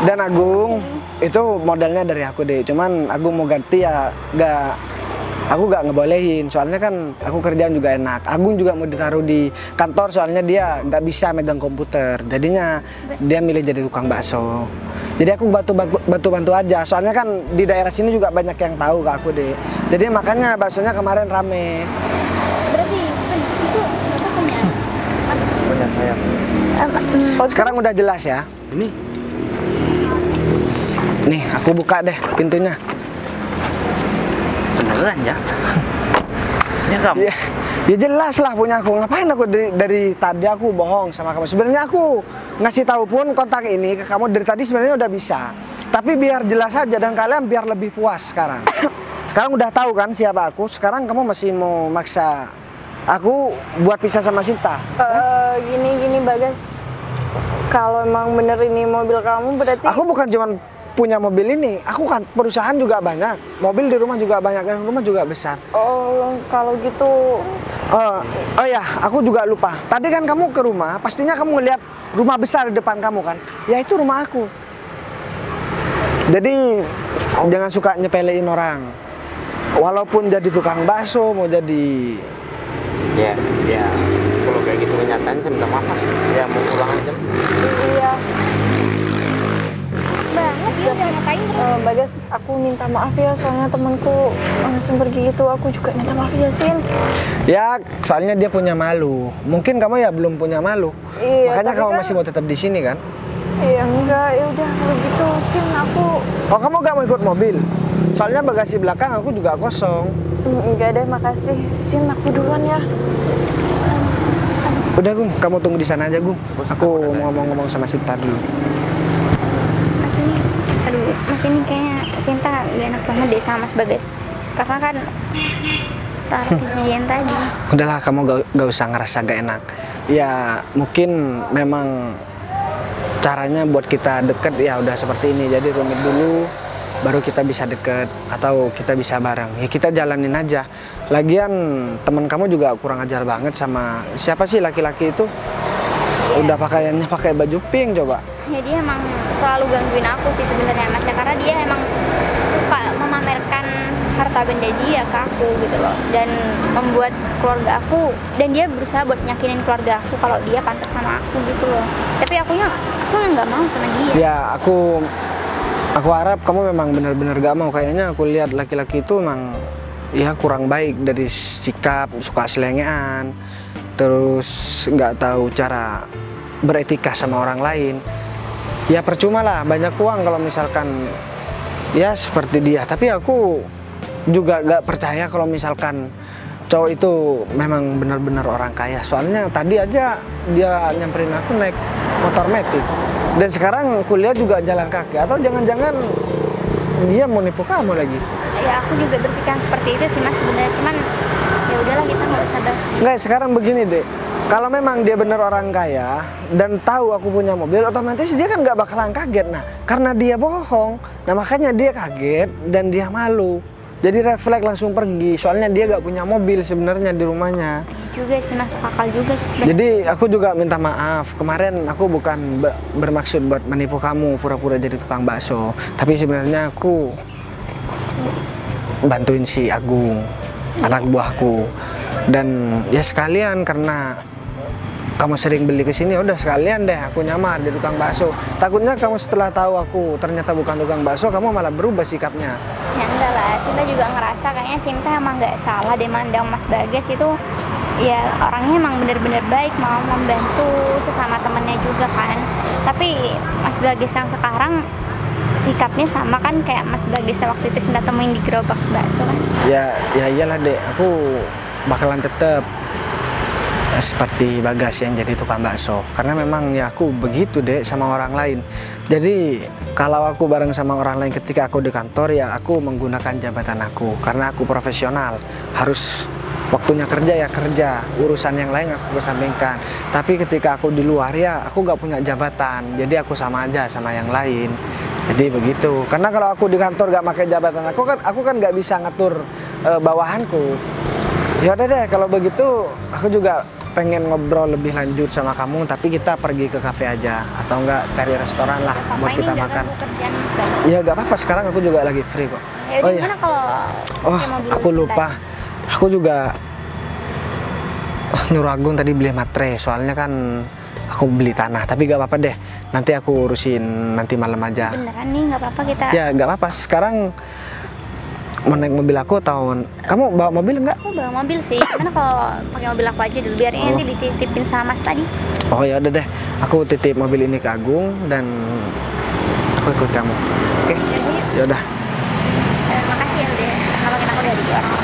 D: Dan Agung itu modalnya dari aku deh. Cuman Agung mau ganti ya aku nggak ngebolehin. Soalnya kan aku kerjaan juga enak. Agung juga mau ditaruh di kantor soalnya dia nggak bisa megang komputer. Jadinya dia milih jadi tukang bakso. Jadi aku bantu aja. Soalnya kan di daerah sini juga banyak yang tahu ke aku deh. Jadi makanya baksonya kemarin rame.
E: Berarti itu Bapak punya
A: punya saya.
D: Sekarang udah jelas ya.
C: Ini
D: Nih, aku buka deh pintunya.
C: beneran ya? Ya kamu?
D: Ya, ya jelas lah punya aku. Ngapain aku dari tadi aku bohong sama kamu? Sebenarnya aku ngasih tahu pun kontak ini ke kamu dari tadi sebenarnya udah bisa. Tapi biar jelas aja dan kalian biar lebih puas sekarang. Sekarang udah tahu kan siapa aku. Sekarang kamu masih mau maksa aku buat pisah sama Sinta.
B: Gini Bagas. Kalau emang bener ini mobil kamu berarti
D: Aku bukan cuma punya mobil ini, aku kan perusahaan juga banyak, mobil di rumah juga banyak, dan rumah juga besar.
B: oh kalau gitu
D: Oh ya, aku juga lupa. Tadi kan kamu ke rumah, pastinya kamu ngeliat rumah besar di depan kamu kan? Ya itu rumah aku. Jadi jangan suka nyepelein orang. Walaupun jadi tukang bakso, mau jadi
C: Ya, ya. Kalau kayak gitu kenyataannya saya minta maaf mas. Ya mau pulang aja.
B: iya
E: banget dia udah ngapain terus.
B: Bagas, aku minta maaf ya, soalnya temanku langsung pergi gitu. Aku juga minta maaf ya, Sin.
D: Ya, soalnya dia punya malu. Mungkin kamu ya belum punya malu.
B: Iya,
D: Makanya
B: tapi
D: kamu
B: kan-
D: masih mau tetap di sini kan?
B: Iya enggak, ya udah kalau gitu, Sin, aku
D: Oh, kamu gak mau ikut mobil? Soalnya bagasi belakang aku juga kosong.
B: enggak deh, makasih. Sin, aku duluan ya.
D: Udah, Gung, kamu tunggu di sana aja, Gung. Aku mau ngomong-ngomong sama Sinta dulu.
E: Mas ini, aduh, Mas ini kayaknya Sinta gak enak banget deh sama Mas Bagas. Karena kan soal kejadian tadi.
D: Udahlah, kamu gak usah ngerasa gak enak. Ya, mungkin memang caranya buat kita deket ya udah seperti ini. Jadi rumit dulu, baru kita bisa deket atau kita bisa bareng. Ya kita jalanin aja. Lagian teman kamu juga kurang ajar banget sama siapa sih laki-laki itu? Udah pakaiannya pakai baju pink coba.
E: Ya dia emang selalu gangguin aku sih sebenarnya Mas ya, karena dia emang suka memamerkan harta benda dia ke aku gitu loh, dan membuat keluarga aku, dan dia berusaha buat nyakinin keluarga aku kalau dia pantas sama aku gitu loh. Tapi aku nggak mau sama dia.
D: Ya aku harap kamu memang benar-benar gak mau. Kayaknya aku lihat laki-laki itu memang ya kurang baik dari sikap, suka selengean, terus nggak tahu cara beretika sama orang lain. Ya percuma lah banyak uang kalau misalkan ya seperti dia. Tapi aku juga gak percaya kalau misalkan cowok itu memang benar-benar orang kaya. Soalnya tadi aja dia nyamperin aku naik motor metik, dan sekarang kuliah juga jalan kaki. Atau jangan-jangan dia mau nipu kamu lagi?
E: Ya aku juga berpikiran seperti itu sih Mas sebenarnya, cuman ya udahlah kita nggak usah bahas dia.
D: Nggak, sekarang begini deh. Kalau memang dia benar orang kaya dan tahu aku punya mobil, otomatis dia kan nggak bakalan kaget. Nah, karena dia bohong, nah makanya dia kaget dan dia malu. Jadi refleks langsung pergi. Soalnya dia nggak punya mobil sebenarnya di rumahnya.
E: Juga sih masuk akal juga sih sebenarnya.
D: Jadi aku juga minta maaf. Kemarin aku bukan bermaksud buat menipu kamu pura-pura jadi tukang bakso. Tapi sebenarnya aku bantuin si Agung, anak buahku. Dan ya sekalian karena kamu sering beli ke sini, udah sekalian deh aku nyamar di tukang bakso. Takutnya kamu setelah tahu aku ternyata bukan tukang bakso, kamu malah berubah sikapnya.
E: Ya enggak lah, Sinta juga ngerasa kayaknya Sinta emang nggak salah deh mandang Mas Bagas itu. Ya orangnya emang bener-bener baik, mau membantu sesama temennya juga kan. Tapi Mas Bagas yang sekarang sikapnya sama kan kayak Mas Bagas waktu itu Sinta temuin di gerobak bakso kan.
D: Ya iyalah deh, aku bakalan tetap seperti Bagas yang jadi tukang bakso. Karena memang ya aku begitu deh sama orang lain. Jadi kalau aku bareng sama orang lain ketika aku di kantor, ya aku menggunakan jabatan aku. Karena aku profesional, harus waktunya kerja ya kerja, urusan yang lain aku kesampingkan. Tapi ketika aku di luar ya aku gak punya jabatan, jadi aku sama aja sama yang lain. Jadi begitu. Karena kalau aku di kantor gak pakai jabatan aku kan gak bisa ngatur bawahanku. Ya udah deh, kalau begitu aku juga pengen ngobrol lebih lanjut sama kamu, tapi kita pergi ke kafe aja atau enggak cari restoran lah buat kita makan. Iya gak apa-apa, sekarang aku juga lagi free kok.
E: Ya
D: Oh
E: udah,
D: iya.
E: gimana kalau
D: Oh,
E: pakai mobil
D: aku
E: Sinta?
D: lupa. Aku juga nyuruh Agung tadi beli materai, soalnya kan aku beli tanah. Tapi gak apa-apa deh, nanti aku urusin nanti malam aja.
E: Beneran nih nggak apa-apa kita.
D: Ya gak apa-apa, sekarang mau naik mobil aku atau kamu bawa mobil enggak?
E: Aku bawa mobil sih. Gimana kalau pakai mobil aku aja dulu biar nanti dititipin sama Mas tadi.
D: Oh ya udah deh, aku titip mobil ini ke Agung dan aku ikut kamu. Oke? Ya udah.
E: Makasih ya udah nolongin aku dari orang.